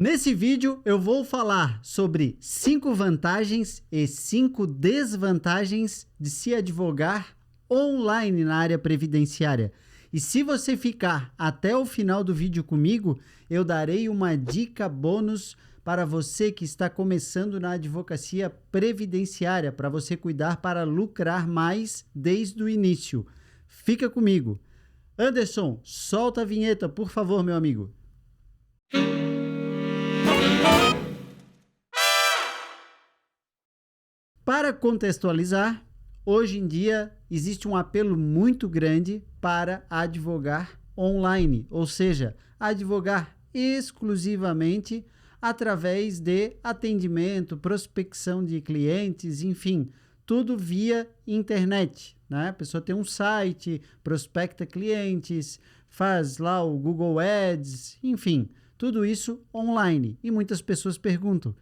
Nesse vídeo eu vou falar sobre 5 vantagens e 5 desvantagens de se advogar online na área previdenciária. E se você ficar até o final do vídeo comigo, eu darei uma dica bônus para você que está começando na advocacia previdenciária, para você cuidar para lucrar mais desde o início. Fica comigo. Anderson, solta a vinheta, por favor, meu amigo. Para contextualizar, hoje em dia existe um apelo muito grande para advogar online, ou seja, advogar exclusivamente através de atendimento, prospecção de clientes, enfim, tudo via internet, né? A pessoa tem um site, prospecta clientes, faz lá o Google Ads, enfim, tudo isso online. E muitas pessoas perguntam,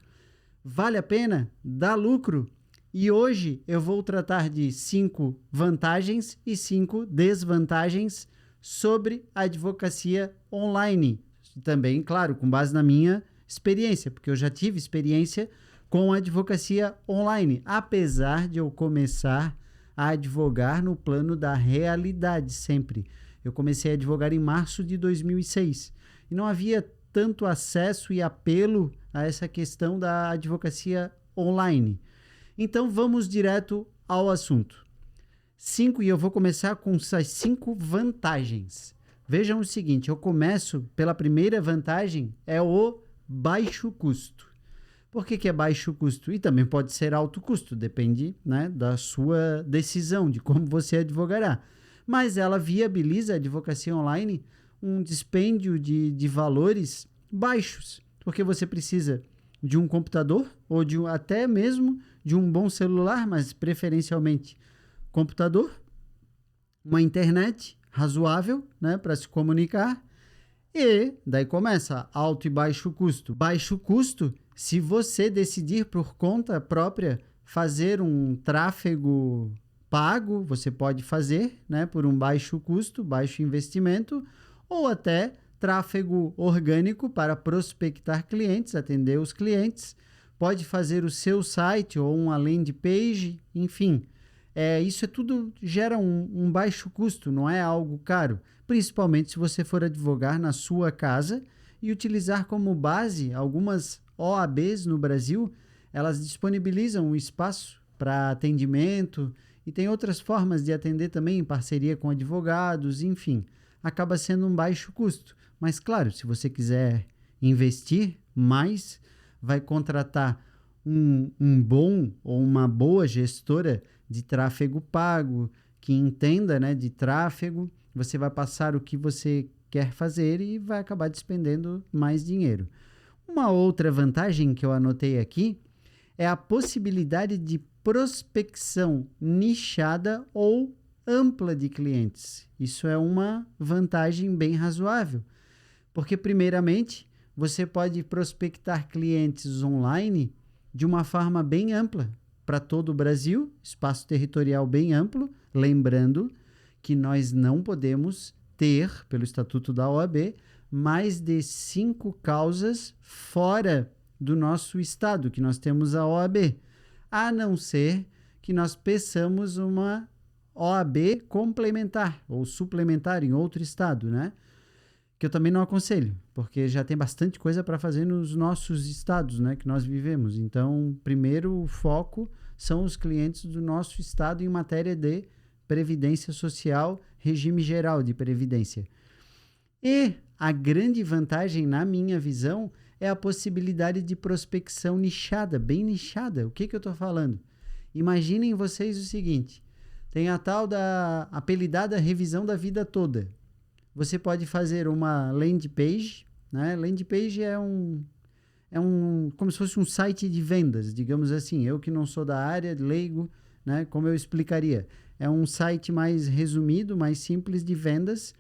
vale a pena? Dá lucro? E hoje eu vou tratar de 5 vantagens e 5 desvantagens sobre a advocacia online. Também, claro, com base na minha experiência, porque eu já tive experiência com a advocacia online, apesar de eu começar a advogar no plano da realidade sempre. Eu comecei a advogar em março de 2006 e não havia tanto acesso e apelo a essa questão da advocacia online. Então, vamos direto ao assunto. 5, e eu vou começar com essas 5 vantagens. Vejam o seguinte, eu começo pela primeira vantagem, é o baixo custo. Por que é baixo custo? E também pode ser alto custo, depende, né, da sua decisão, de como você advogará. Mas ela viabiliza a advocacia online um dispêndio de valores baixos, porque você precisa de um computador ou até mesmo de um bom celular, mas preferencialmente computador, uma internet razoável, né, para se comunicar, e daí começa alto e baixo custo. Baixo custo, se você decidir por conta própria fazer um tráfego pago, você pode fazer, né, por um baixo custo, baixo investimento, ou até tráfego orgânico para prospectar clientes, atender os clientes, pode fazer o seu site ou uma landing page, enfim. Isso tudo gera um baixo custo, não é algo caro, principalmente se você for advogar na sua casa e utilizar como base algumas OABs no Brasil, elas disponibilizam um espaço para atendimento e tem outras formas de atender também em parceria com advogados, enfim, acaba sendo um baixo custo. Mas claro, se você quiser investir mais, vai contratar um bom ou uma boa gestora de tráfego pago, que entenda, né, de tráfego, você vai passar o que você quer fazer e vai acabar despendendo mais dinheiro. Uma outra vantagem que eu anotei aqui é a possibilidade de prospecção nichada ou ampla de clientes. Isso é uma vantagem bem razoável, porque primeiramente você pode prospectar clientes online de uma forma bem ampla para todo o Brasil, espaço territorial bem amplo, lembrando que nós não podemos ter, pelo Estatuto da OAB, mais de 5 causas fora do nosso estado, que nós temos a OAB, a não ser que nós peçamos uma OAB complementar ou suplementar em outro estado, né? Que eu também não aconselho, porque já tem bastante coisa para fazer nos nossos estados, né, que nós vivemos. Então, primeiro o foco são os clientes do nosso estado em matéria de previdência social, regime geral de previdência. E a grande vantagem, na minha visão, é a possibilidade de prospecção nichada, bem nichada. O que eu estou falando? Imaginem vocês o seguinte, tem a tal da apelidada revisão da vida toda. Você pode fazer uma landing page, né? Landing page é como se fosse um site de vendas, digamos assim. Eu que não sou da área, leigo, né? Como eu explicaria? É um site mais resumido, mais simples de vendas,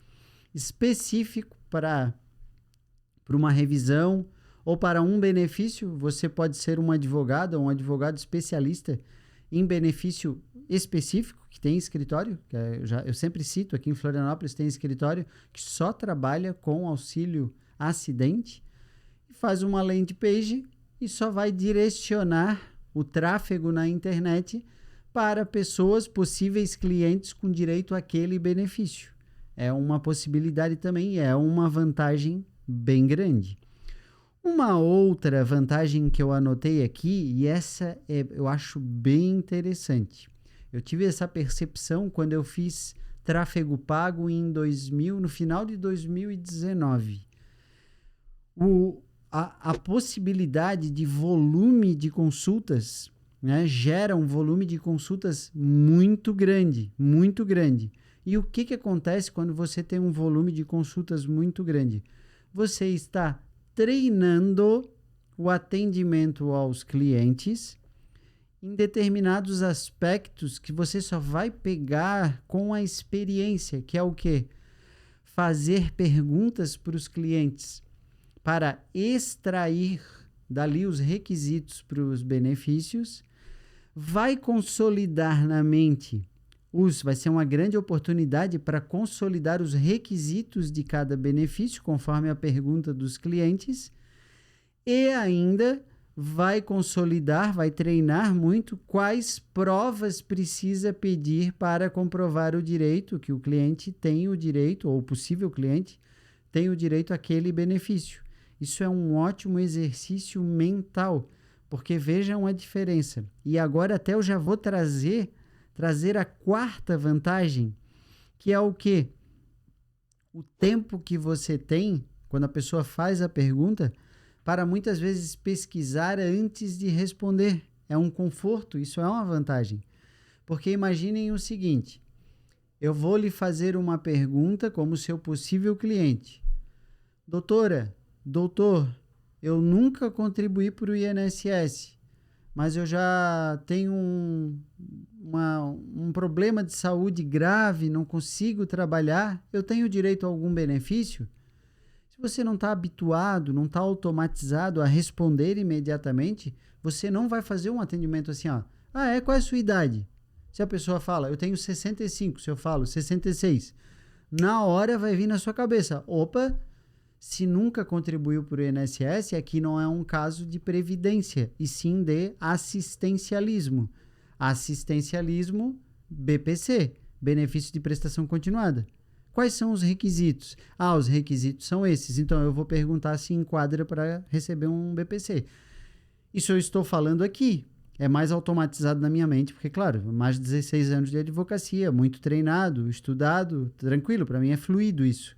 específico para uma revisão ou para um benefício. Você pode ser um advogado ou um advogado especialista em benefício específico, que tem escritório, que eu sempre cito, aqui em Florianópolis tem escritório que só trabalha com auxílio acidente. faz uma landing page e só vai direcionar o tráfego na internet para pessoas, possíveis clientes com direito àquele benefício. É uma possibilidade também, é uma vantagem bem grande. Uma outra vantagem que eu anotei aqui, e essa eu acho bem interessante. Eu tive essa percepção quando eu fiz tráfego pago no final de 2019. A possibilidade de volume de consultas, né, gera um volume de consultas muito grande, muito grande. E o que acontece quando você tem um volume de consultas muito grande? Você está treinando o atendimento aos clientes em determinados aspectos que você só vai pegar com a experiência, que é o quê? Fazer perguntas para os clientes para extrair dali os requisitos para os benefícios, vai consolidar na mente, vai ser uma grande oportunidade para consolidar os requisitos de cada benefício, conforme a pergunta dos clientes, e ainda vai consolidar, vai treinar muito quais provas precisa pedir para comprovar o direito, que o cliente tem o direito, ou o possível cliente tem o direito àquele benefício. Isso é um ótimo exercício mental, porque vejam a diferença. E agora até eu já vou trazer a quarta vantagem, que é o quê? O tempo que você tem, quando a pessoa faz a pergunta, para muitas vezes pesquisar antes de responder. É um conforto, isso é uma vantagem. Porque imaginem o seguinte, eu vou lhe fazer uma pergunta como seu possível cliente. Doutor, eu nunca contribuí para o INSS, mas eu já tenho um problema de saúde grave, não consigo trabalhar, eu tenho direito a algum benefício? Se você não está habituado, não está automatizado a responder imediatamente, você não vai fazer um atendimento assim, ó. Qual é a sua idade? Se a pessoa fala, eu tenho 65, se eu falo 66, na hora vai vir na sua cabeça, opa, se nunca contribuiu para o INSS, aqui não é um caso de previdência, e sim de assistencialismo. Assistencialismo, BPC, benefício de prestação continuada. Quais são os requisitos? Os requisitos são esses. Então, eu vou perguntar se enquadra para receber um BPC. Isso eu estou falando aqui. É mais automatizado na minha mente, porque, claro, mais de 16 anos de advocacia, muito treinado, estudado, tranquilo, para mim é fluido isso.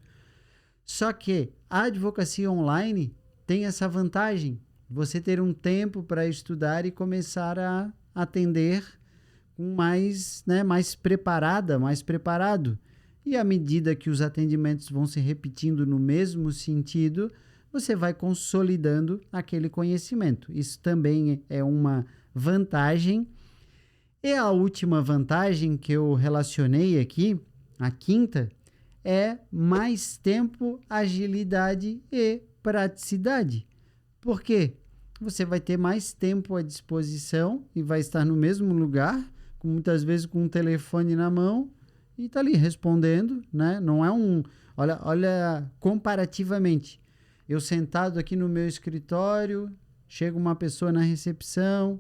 Só que a advocacia online tem essa vantagem, você ter um tempo para estudar e começar a atender com mais preparado. E à medida que os atendimentos vão se repetindo no mesmo sentido, você vai consolidando aquele conhecimento. Isso também é uma vantagem. E a última vantagem que eu relacionei aqui, a quinta, é mais tempo, agilidade e praticidade. Por quê? Você vai ter mais tempo à disposição e vai estar no mesmo lugar, muitas vezes com um telefone na mão, e está ali respondendo, né? Não é olha, comparativamente, eu sentado aqui no meu escritório, chega uma pessoa na recepção,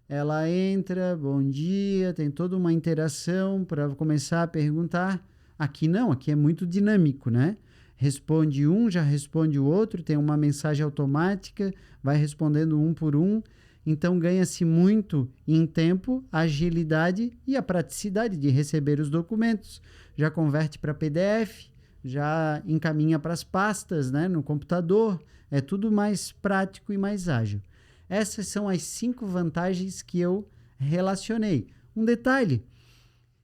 ela entra, bom dia, tem toda uma interação para começar a perguntar. Aqui não, aqui é muito dinâmico, né? Responde um, já responde o outro, tem uma mensagem automática, vai respondendo um por um. Então, ganha-se muito em tempo, agilidade e a praticidade de receber os documentos. Já converte para PDF, já encaminha para as pastas, né, no computador. É tudo mais prático e mais ágil. Essas são as 5 vantagens que eu relacionei. Um detalhe,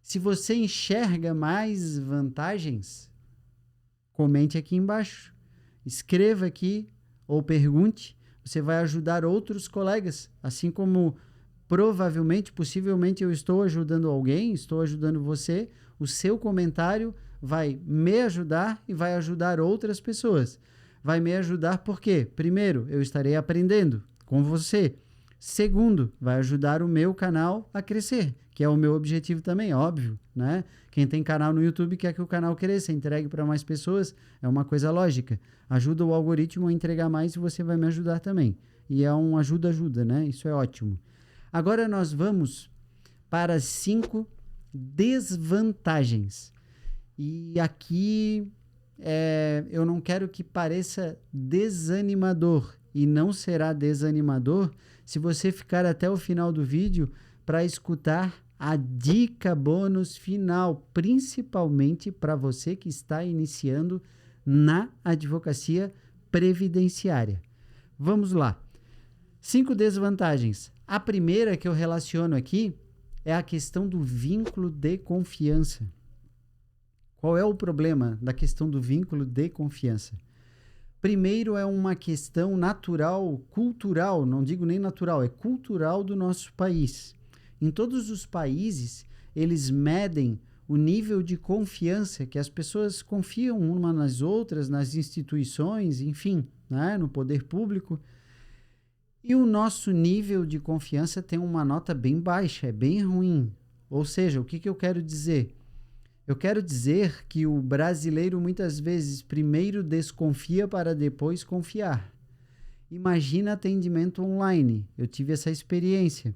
se você enxerga mais vantagens, comente aqui embaixo. Escreva aqui ou pergunte. Você vai ajudar outros colegas, assim como possivelmente eu estou ajudando alguém, estou ajudando você. O seu comentário vai me ajudar e vai ajudar outras pessoas. Vai me ajudar porque, primeiro, eu estarei aprendendo com você. Segundo, vai ajudar o meu canal a crescer, que é o meu objetivo também, óbvio, né? Quem tem canal no YouTube quer que o canal cresça, entregue para mais pessoas, é uma coisa lógica. Ajuda o algoritmo a entregar mais e você vai me ajudar também. E é um ajuda-ajuda, né? Isso é ótimo. Agora nós vamos para 5 desvantagens. E aqui eu não quero que pareça desanimador, e não será desanimador se você ficar até o final do vídeo para escutar a dica bônus final, principalmente para você que está iniciando na advocacia previdenciária. Vamos lá. 5 desvantagens. A primeira que eu relaciono aqui é a questão do vínculo de confiança. Qual é o problema da questão do vínculo de confiança? Primeiro, é uma questão natural, cultural, não digo nem natural, é cultural do nosso país. Em todos os países, eles medem o nível de confiança, que as pessoas confiam umas nas outras, nas instituições, enfim, né, no poder público. E o nosso nível de confiança tem uma nota bem baixa, é bem ruim. Ou seja, o que eu quero dizer? Eu quero dizer que o brasileiro muitas vezes primeiro desconfia para depois confiar. Imagina atendimento online. Eu tive essa experiência.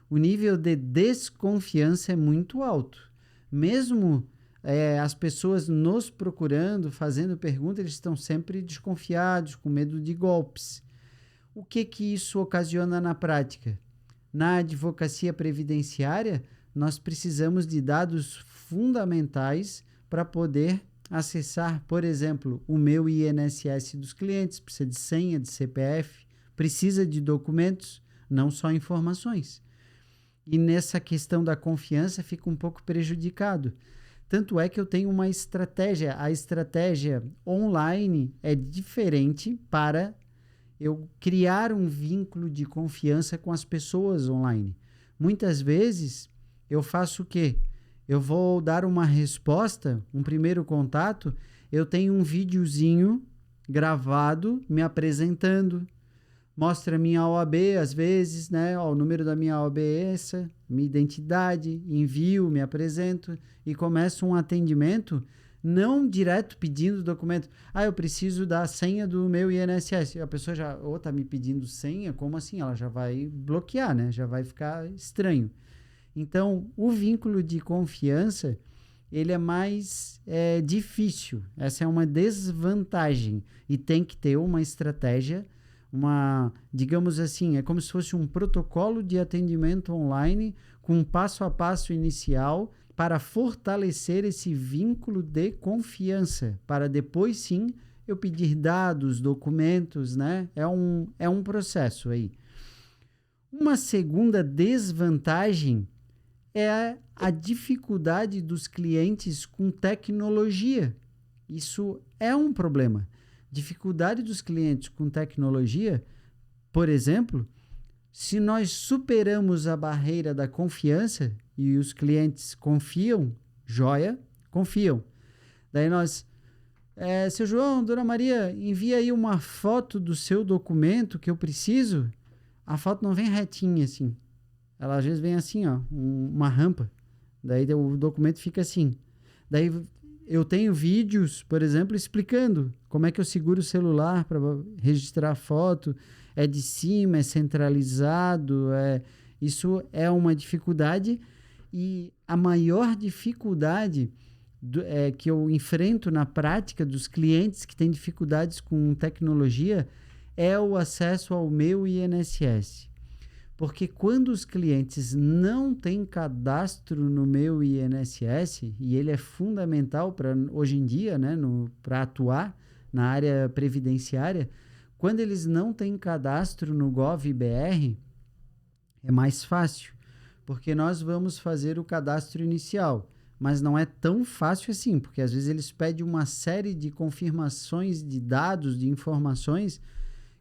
O nível de desconfiança é muito alto. Mesmo as pessoas nos procurando, fazendo perguntas, eles estão sempre desconfiados, com medo de golpes. O que isso ocasiona na prática? Na advocacia previdenciária, nós precisamos de dados fundamentais para poder acessar, por exemplo, o meu INSS dos clientes, precisa de senha, de CPF, precisa de documentos, não só informações. E nessa questão da confiança fica um pouco prejudicado. Tanto é que eu tenho uma estratégia. A estratégia online é diferente para eu criar um vínculo de confiança com as pessoas online. Muitas vezes eu faço o quê? Eu vou dar uma resposta, um primeiro contato, eu tenho um videozinho gravado me apresentando, mostra minha OAB às vezes, né? Ó, o número da minha OAB é essa, minha identidade, envio, me apresento e começo um atendimento não direto pedindo documento. Eu preciso da senha do meu INSS. A pessoa já, tá me pedindo senha? Como assim? Ela já vai bloquear, né? Já vai ficar estranho. Então, o vínculo de confiança, ele é mais difícil. Essa é uma desvantagem. E tem que ter uma estratégia, digamos assim, é como se fosse um protocolo de atendimento online com um passo a passo inicial para fortalecer esse vínculo de confiança, para depois sim eu pedir dados, documentos, né? É um processo aí. Uma segunda desvantagem é a dificuldade dos clientes com tecnologia. Isso é um problema. Dificuldade dos clientes com tecnologia, por exemplo, se nós superamos a barreira da confiança e os clientes confiam, joia, confiam. Daí nós, seu João, Dona Maria, envia aí uma foto do seu documento que eu preciso. A foto não vem retinha assim. Ela às vezes vem assim, ó, uma rampa. Daí o documento fica assim. Daí eu tenho vídeos, por exemplo, explicando como é que eu seguro o celular para registrar a foto. É de cima, é centralizado. Isso é uma dificuldade. E a maior dificuldade que eu enfrento na prática dos clientes que têm dificuldades com tecnologia é o acesso ao meu INSS. Porque quando os clientes não têm cadastro no meu INSS, e ele é fundamental hoje em dia, né, para atuar na área previdenciária, quando eles não têm cadastro no Gov.br, é mais fácil, porque nós vamos fazer o cadastro inicial, mas não é tão fácil assim, porque às vezes eles pedem uma série de confirmações de dados, de informações,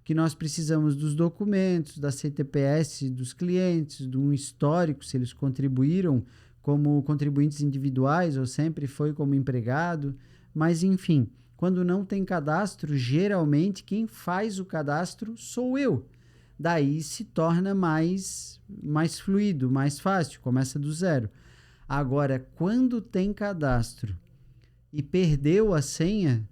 que nós precisamos dos documentos, da CTPS dos clientes, de um histórico, se eles contribuíram como contribuintes individuais ou sempre foi como empregado, mas enfim, quando não tem cadastro, geralmente quem faz o cadastro sou eu. Daí se torna mais fluido, mais fácil, começa do zero. Agora, quando tem cadastro e perdeu a senha,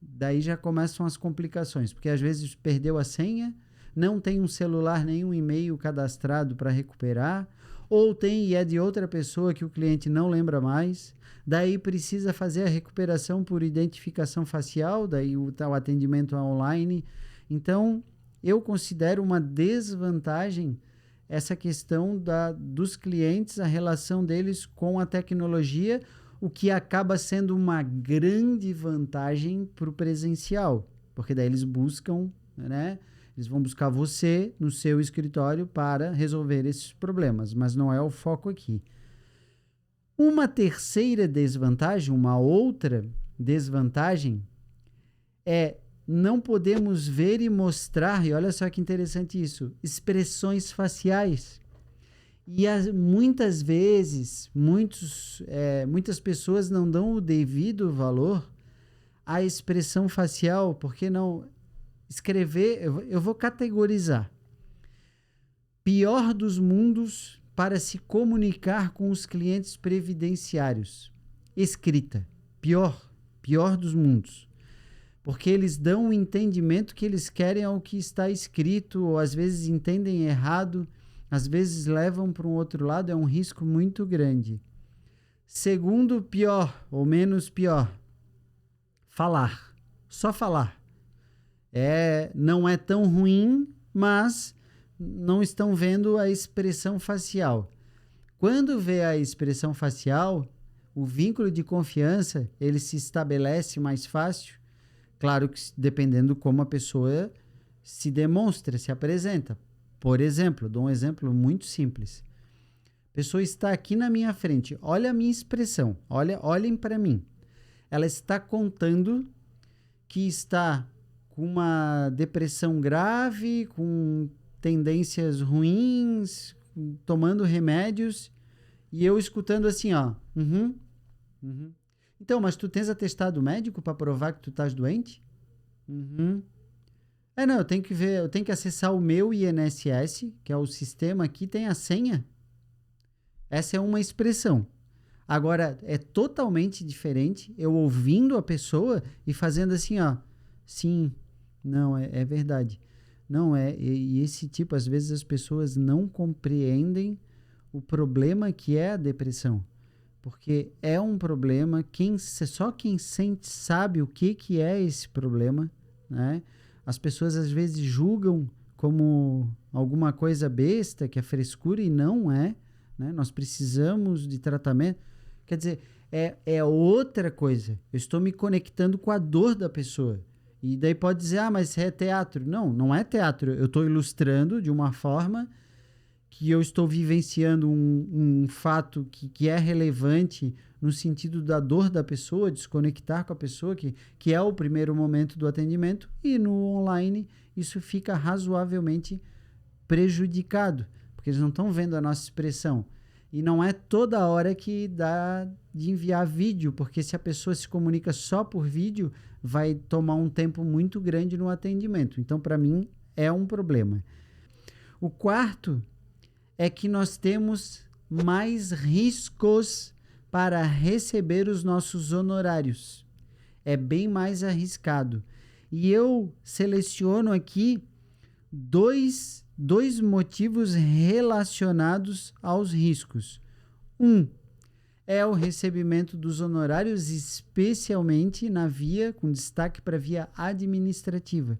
daí já começam as complicações, porque às vezes perdeu a senha, não tem um celular nem um e-mail cadastrado para recuperar, ou tem e é de outra pessoa que o cliente não lembra mais, daí precisa fazer a recuperação por identificação facial, daí o atendimento online. Então, eu considero uma desvantagem essa questão dos clientes, a relação deles com a tecnologia, o que acaba sendo uma grande vantagem para o presencial, porque daí eles buscam, né? Eles vão buscar você no seu escritório para resolver esses problemas, mas não é o foco aqui. Uma terceira desvantagem, uma outra desvantagem é não podemos ver e mostrar, e olha só que interessante isso, expressões faciais. E muitas vezes, muitas pessoas não dão o devido valor à expressão facial, porque não escrever, eu vou categorizar. Pior dos mundos para se comunicar com os clientes previdenciários. Escrita. Pior dos mundos. Porque eles dão o entendimento que eles querem ao que está escrito, ou às vezes entendem errado, às vezes levam para um outro lado, é um risco muito grande. Segundo pior, ou menos pior, falar. Só falar. Não é tão ruim, mas não estão vendo a expressão facial. Quando vê a expressão facial, o vínculo de confiança, ele se estabelece mais fácil. Claro que dependendo como a pessoa se demonstra, se apresenta. Por exemplo, dou um exemplo muito simples. A pessoa está aqui na minha frente, olha a minha expressão, olhem para mim. Ela está contando que está com uma depressão grave, com tendências ruins, tomando remédios, e eu escutando assim, ó. Então, mas tu tens atestado médico para provar que tu estás doente? Não, eu tenho que ver, eu tenho que acessar o meu INSS, que é o sistema aqui, tem a senha. Essa é uma expressão. Agora, é totalmente diferente eu ouvindo a pessoa e fazendo assim, ó. Sim, não, é verdade. Não é, e esse tipo, às vezes as pessoas não compreendem o problema que é a depressão. Porque é um problema, só quem sente sabe o que é esse problema, né? As pessoas às vezes julgam como alguma coisa besta, que é frescura, e não é, né? Nós precisamos de tratamento. Quer dizer, é outra coisa. Eu estou me conectando com a dor da pessoa. E daí pode dizer, mas é teatro. Não, não é teatro. Eu estou ilustrando de uma forma que eu estou vivenciando um fato que é relevante no sentido da dor da pessoa, desconectar com a pessoa, que é o primeiro momento do atendimento, e no online isso fica razoavelmente prejudicado, porque eles não estão vendo a nossa expressão. E não é toda hora que dá de enviar vídeo, porque se a pessoa se comunica só por vídeo, vai tomar um tempo muito grande no atendimento. Então, para mim, é um problema. O quarto é que nós temos mais riscos para receber os nossos honorários. É bem mais arriscado. E eu seleciono aqui dois motivos relacionados aos riscos. Um é o recebimento dos honorários, especialmente com destaque para a via administrativa.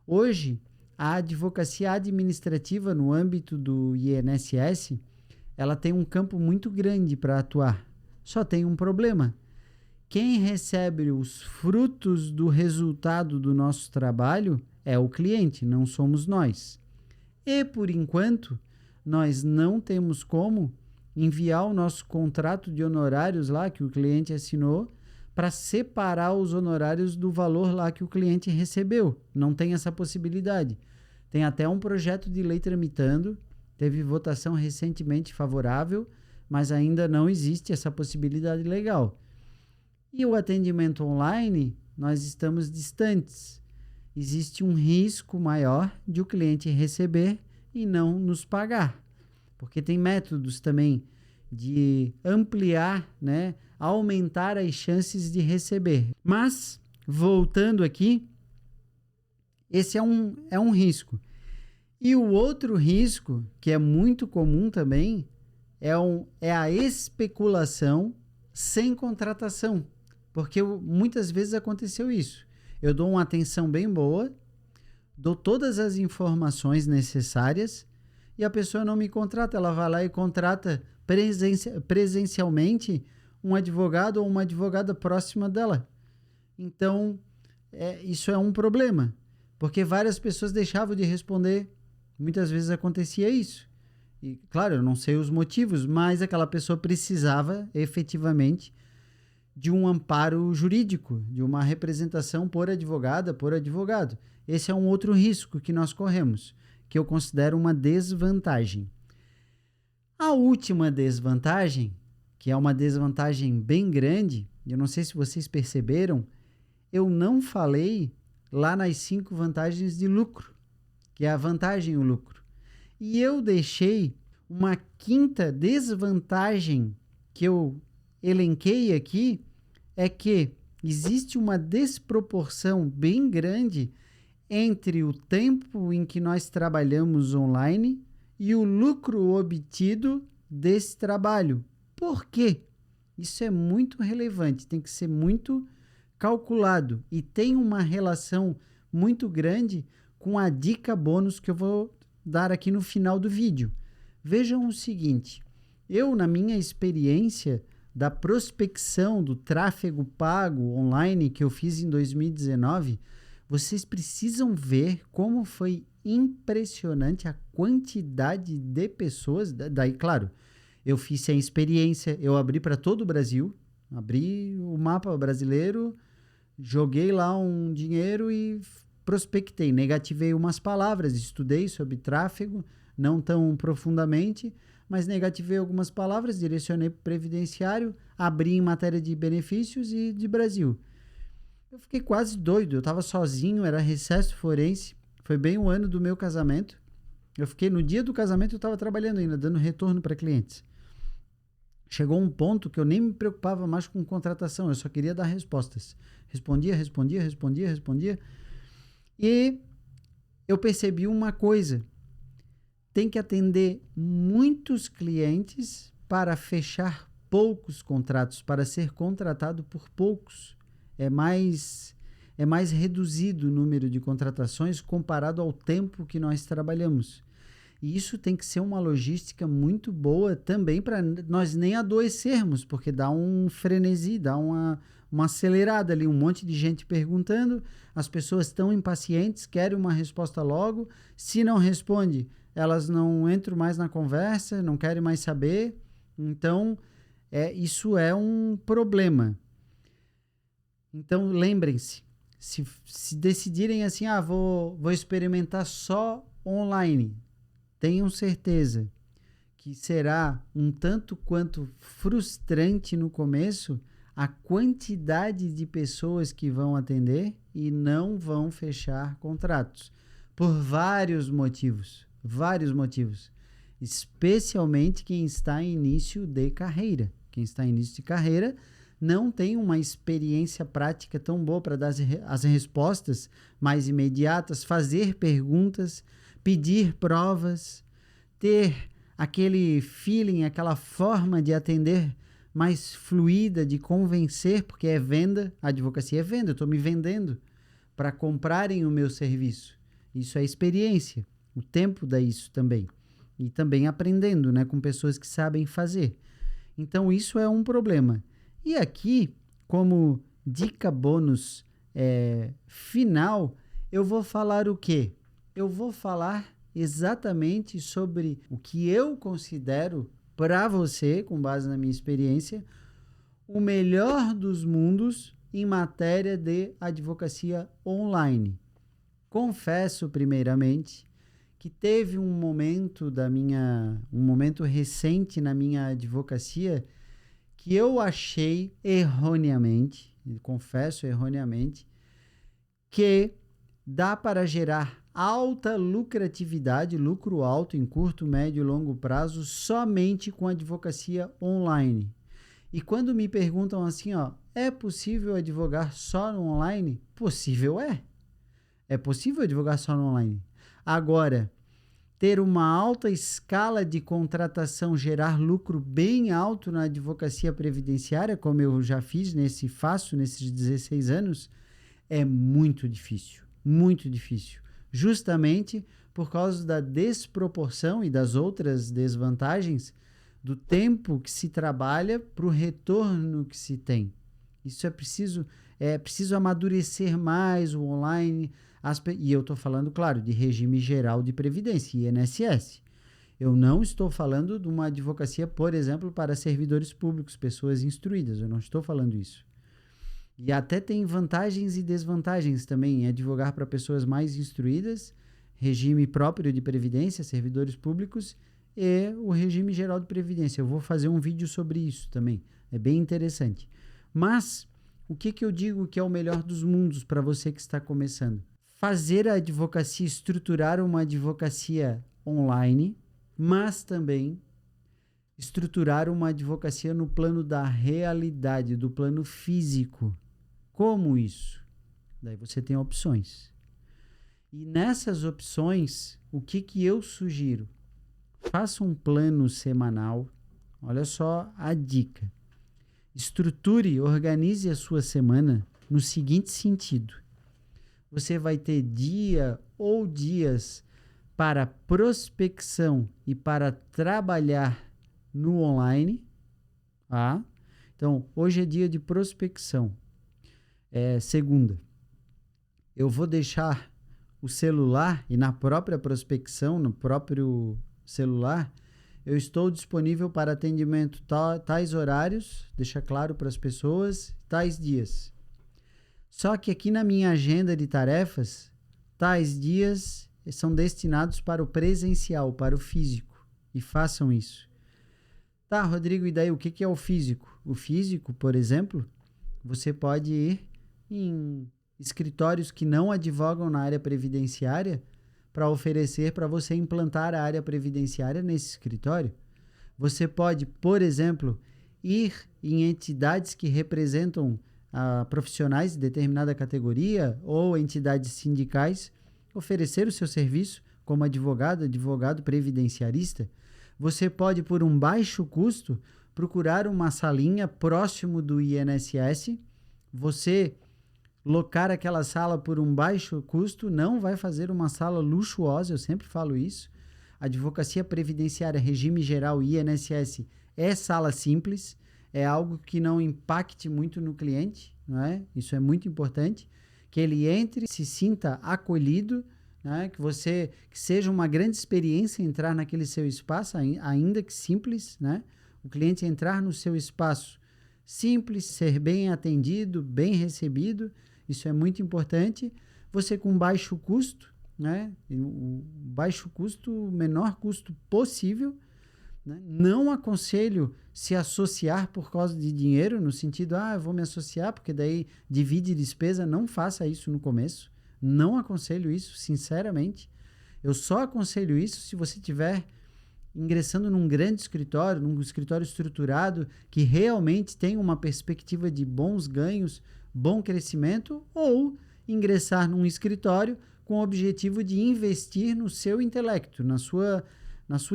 Hoje, a advocacia administrativa no âmbito do INSS, ela tem um campo muito grande para atuar. Só tem um problema. Quem recebe os frutos do resultado do nosso trabalho é o cliente, não somos nós. E, por enquanto, nós não temos como enviar o nosso contrato de honorários lá que o cliente assinou para separar os honorários do valor lá que o cliente recebeu. Não tem essa possibilidade. Tem até um projeto de lei tramitando, teve votação recentemente favorável, mas ainda não existe essa possibilidade legal. E o atendimento online, nós estamos distantes. existe um risco maior de o cliente receber e não nos pagar. Porque tem métodos também de ampliar, né, aumentar as chances de receber. Mas, voltando aqui, esse é um risco. E o outro risco, que é muito comum também, é a especulação sem contratação. Porque muitas vezes aconteceu isso. Eu dou uma atenção bem boa, dou todas as informações necessárias e a pessoa não me contrata. Ela vai lá e contrata presencialmente um advogado ou uma advogada próxima dela. Então, isso é um problema, porque várias pessoas deixavam de responder. Muitas vezes acontecia isso. E, claro, eu não sei os motivos, mas aquela pessoa precisava efetivamente de um amparo jurídico, de uma representação por advogada, por advogado. Esse é um outro risco que nós corremos, que eu considero uma desvantagem. A última desvantagem, que é uma desvantagem bem grande, eu não sei se vocês perceberam, eu não falei lá nas 5 vantagens de lucro, que é a vantagem e o lucro. E eu deixei uma quinta desvantagem que eu elenquei aqui, é que existe uma desproporção bem grande entre o tempo em que nós trabalhamos online e o lucro obtido desse trabalho. Por quê? Isso é muito relevante, tem que ser muito calculado e tem uma relação muito grande com a dica bônus que eu vou dar aqui no final do vídeo. Vejam o seguinte, eu, na minha experiência da prospecção do tráfego pago online que eu fiz em 2019, vocês precisam ver como foi impressionante a quantidade de pessoas. Daí, claro, eu fiz sem experiência, eu abri para todo o Brasil, abri o mapa brasileiro, joguei lá um dinheiro e prospectei, negativei umas palavras, estudei sobre tráfego, não tão profundamente, mas negativei algumas palavras, direcionei para o previdenciário, abri em matéria de benefícios e de Brasil. Eu fiquei quase doido, eu estava sozinho, era recesso forense, foi bem o ano do meu casamento. No dia do casamento eu estava trabalhando ainda, dando retorno para clientes. Chegou um ponto que eu nem me preocupava mais com contratação, eu só queria dar respostas. Respondia. E eu percebi uma coisa, tem que atender muitos clientes para fechar poucos contratos, para ser contratado por poucos. É mais reduzido o número de contratações comparado ao tempo que nós trabalhamos. E isso tem que ser uma logística muito boa também para nós nem adoecermos, porque dá um frenesi, dá uma acelerada ali, um monte de gente perguntando, as pessoas estão impacientes, querem uma resposta logo, se não responde, elas não entram mais na conversa, não querem mais saber, então isso é um problema. Então lembrem-se, se decidirem assim, vou experimentar só online, tenham certeza que será um tanto quanto frustrante no começo a quantidade de pessoas que vão atender e não vão fechar contratos, por vários motivos, especialmente quem está em início de carreira. Quem está em início de carreira não tem uma experiência prática tão boa para dar as respostas mais imediatas, fazer perguntas, pedir provas, ter aquele feeling, aquela forma de atender mais fluida, de convencer, porque é venda, a advocacia é venda, eu estou me vendendo para comprarem o meu serviço. Isso é experiência, o tempo dá isso também. E também aprendendo, né, com pessoas que sabem fazer. Então isso é um problema. E aqui, como dica bônus final, eu vou falar o quê? Eu vou falar exatamente sobre o que eu considero para você, com base na minha experiência, o melhor dos mundos em matéria de advocacia online. Confesso, primeiramente, que teve um momento recente na minha advocacia que eu achei erroneamente, confesso erroneamente, que dá para gerar alta lucratividade, lucro alto em curto, médio e longo prazo somente com advocacia online. E quando me perguntam assim, ó, é possível advogar só no online? Possível é. É possível advogar só no online. Agora, ter uma alta escala de contratação, gerar lucro bem alto na advocacia previdenciária, como eu já faço nesses 16 anos, é muito difícil, muito difícil. Justamente por causa da desproporção e das outras desvantagens do tempo que se trabalha para o retorno que se tem. Isso é preciso amadurecer mais o online. E eu estou falando, claro, de regime geral de previdência, INSS. Eu não estou falando de uma advocacia, por exemplo, para servidores públicos, pessoas instruídas. Eu não estou falando isso. E até tem vantagens e desvantagens também em advogar para pessoas mais instruídas, regime próprio de previdência, servidores públicos, e o regime geral de previdência. Eu vou fazer um vídeo sobre isso também. É bem interessante. Mas, o que eu digo que é o melhor dos mundos para você que está começando? Fazer a advocacia, estruturar uma advocacia online, mas também estruturar uma advocacia no plano da realidade, do plano físico. Como isso? Daí você tem opções. E nessas opções, o que eu sugiro? Faça um plano semanal. Olha só a dica. Estruture, organize a sua semana no seguinte sentido. Você vai ter dia ou dias para prospecção e para trabalhar no online. Tá? Então, hoje é dia de prospecção. Segunda. Eu vou deixar o celular e na própria prospecção, no próprio celular, eu estou disponível para atendimento tais horários, deixa claro para as pessoas, tais dias. Só que aqui na minha agenda de tarefas, tais dias são destinados para o presencial, para o físico. E façam isso. Tá, Rodrigo, e daí o que é o físico? O físico, por exemplo, você pode ir em escritórios que não advogam na área previdenciária para oferecer para você implantar a área previdenciária nesse escritório. Você pode, por exemplo, ir em entidades que representam profissionais de determinada categoria ou entidades sindicais, oferecer o seu serviço como advogado previdenciarista. Você pode, por um baixo custo, procurar uma salinha próximo do INSS. Você locar aquela sala por um baixo custo, não vai fazer uma sala luxuosa, eu sempre falo isso. Advocacia previdenciária, regime geral, INSS, é sala simples, é algo que não impacte muito no cliente, não é? Isso é muito importante, que ele entre, se sinta acolhido, né? Que seja uma grande experiência entrar naquele seu espaço, ainda que simples, né? O cliente entrar no seu espaço simples, ser bem atendido, bem recebido. Isso é muito importante. Você com baixo custo, né? O baixo custo, o menor custo possível, né? Não aconselho se associar por causa de dinheiro, no sentido, eu vou me associar porque daí divide despesa. Não faça isso no começo. Não aconselho isso, sinceramente. Eu só aconselho isso se você tiver ingressando num grande escritório, num escritório estruturado, que realmente tem uma perspectiva de bons ganhos, bom crescimento, ou ingressar num escritório com o objetivo de investir no seu intelecto, na sua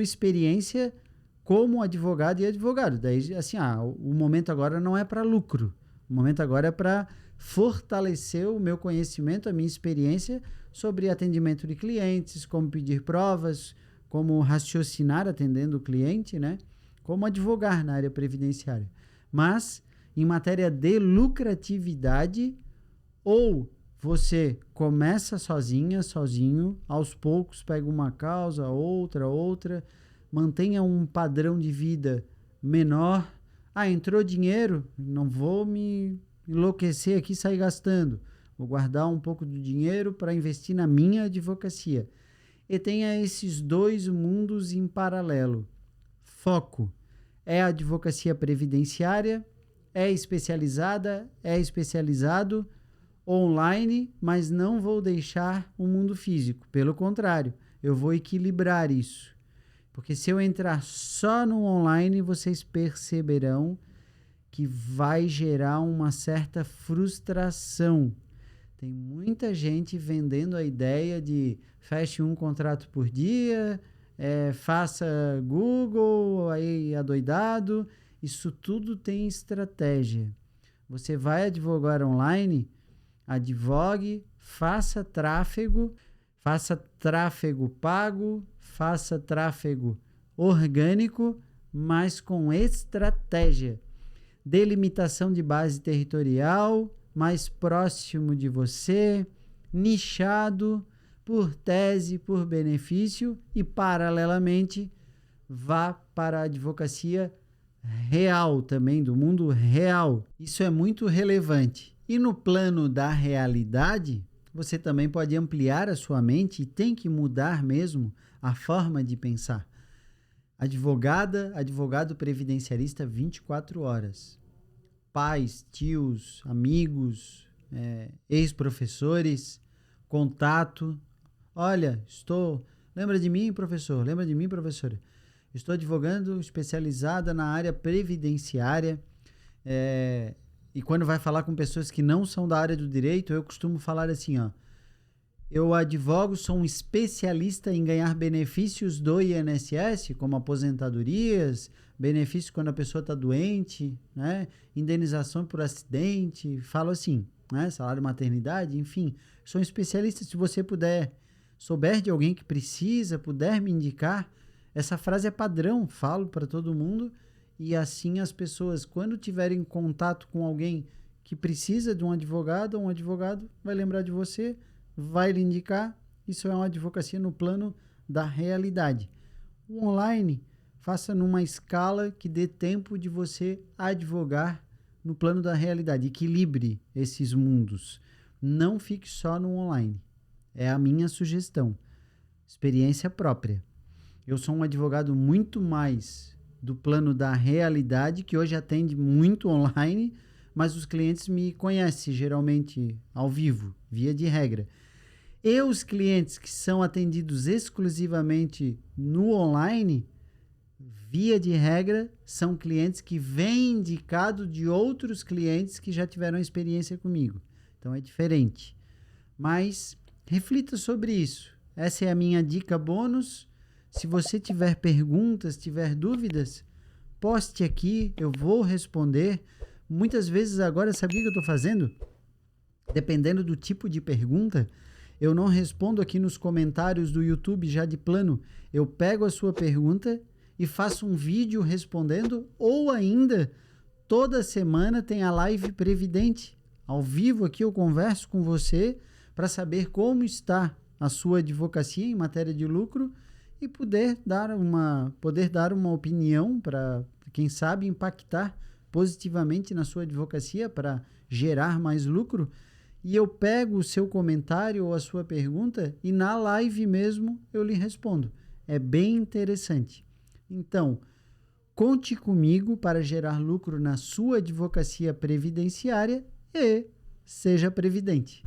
experiência como advogado e advogado. Daí, assim, o momento agora não é para lucro, o momento agora é para fortalecer o meu conhecimento, a minha experiência sobre atendimento de clientes, como pedir provas, como raciocinar atendendo o cliente, né? Como advogar na área previdenciária. Mas, em matéria de lucratividade, ou você começa sozinho, aos poucos pega uma causa, outra, mantenha um padrão de vida menor. Entrou dinheiro, não vou me enlouquecer aqui e sair gastando. Vou guardar um pouco do dinheiro para investir na minha advocacia. E tenha esses dois mundos em paralelo. Foco é a advocacia previdenciária, é especializada, é especializado, online, mas não vou deixar o mundo físico. Pelo contrário, eu vou equilibrar isso. Porque se eu entrar só no online, vocês perceberão que vai gerar uma certa frustração. Tem muita gente vendendo a ideia de feche um contrato por dia, faça Google, aí adoidado. Isso tudo tem estratégia. Você vai advogar online, advogue, faça tráfego pago, faça tráfego orgânico, mas com estratégia. Delimitação de base territorial, mais próximo de você, nichado, por tese, por benefício e, paralelamente, vá para a advocacia real também, do mundo real. Isso é muito relevante. E no plano da realidade, você também pode ampliar a sua mente e tem que mudar mesmo a forma de pensar. Advogado previdenciarista 24 horas. Pais, tios, amigos, ex-professores, contato. Olha, lembra de mim, professor? Lembra de mim, professora? Estou advogando especializada na área previdenciária. E quando vai falar com pessoas que não são da área do direito, eu costumo falar assim, ó. Eu advogo, sou um especialista em ganhar benefícios do INSS, como aposentadorias, benefícios quando a pessoa está doente, né? Indenização por acidente, falo assim, né? Salário maternidade, enfim. Sou um especialista, se você souber de alguém que precisa, puder me indicar, essa frase é padrão, falo para todo mundo, e assim as pessoas, quando tiverem contato com alguém que precisa de um advogado vai lembrar de você, vai lhe indicar. Isso é uma advocacia no plano da realidade. O online, faça numa escala que dê tempo de você advogar no plano da realidade. Equilibre esses mundos. Não fique só no online. É a minha sugestão. Experiência própria. Eu sou um advogado muito mais do plano da realidade, que hoje atende muito online, mas os clientes me conhecem geralmente ao vivo, via de regra. E os clientes que são atendidos exclusivamente no online, via de regra, são clientes que vêm indicado de outros clientes que já tiveram experiência comigo. Então é diferente. Mas reflita sobre isso. Essa é a minha dica bônus. Se você tiver perguntas, tiver dúvidas, poste aqui, eu vou responder. Muitas vezes agora, sabe o que eu estou fazendo? Dependendo do tipo de pergunta, eu não respondo aqui nos comentários do YouTube já de plano. Eu pego a sua pergunta e faço um vídeo respondendo, ou ainda, toda semana tem a live Previdente. Ao vivo aqui eu converso com você para saber como está a sua advocacia em matéria de lucro e poder dar uma opinião para, quem sabe, impactar positivamente na sua advocacia para gerar mais lucro. E eu pego o seu comentário ou a sua pergunta e na live mesmo eu lhe respondo. É bem interessante. Então, conte comigo para gerar lucro na sua advocacia previdenciária e seja previdente.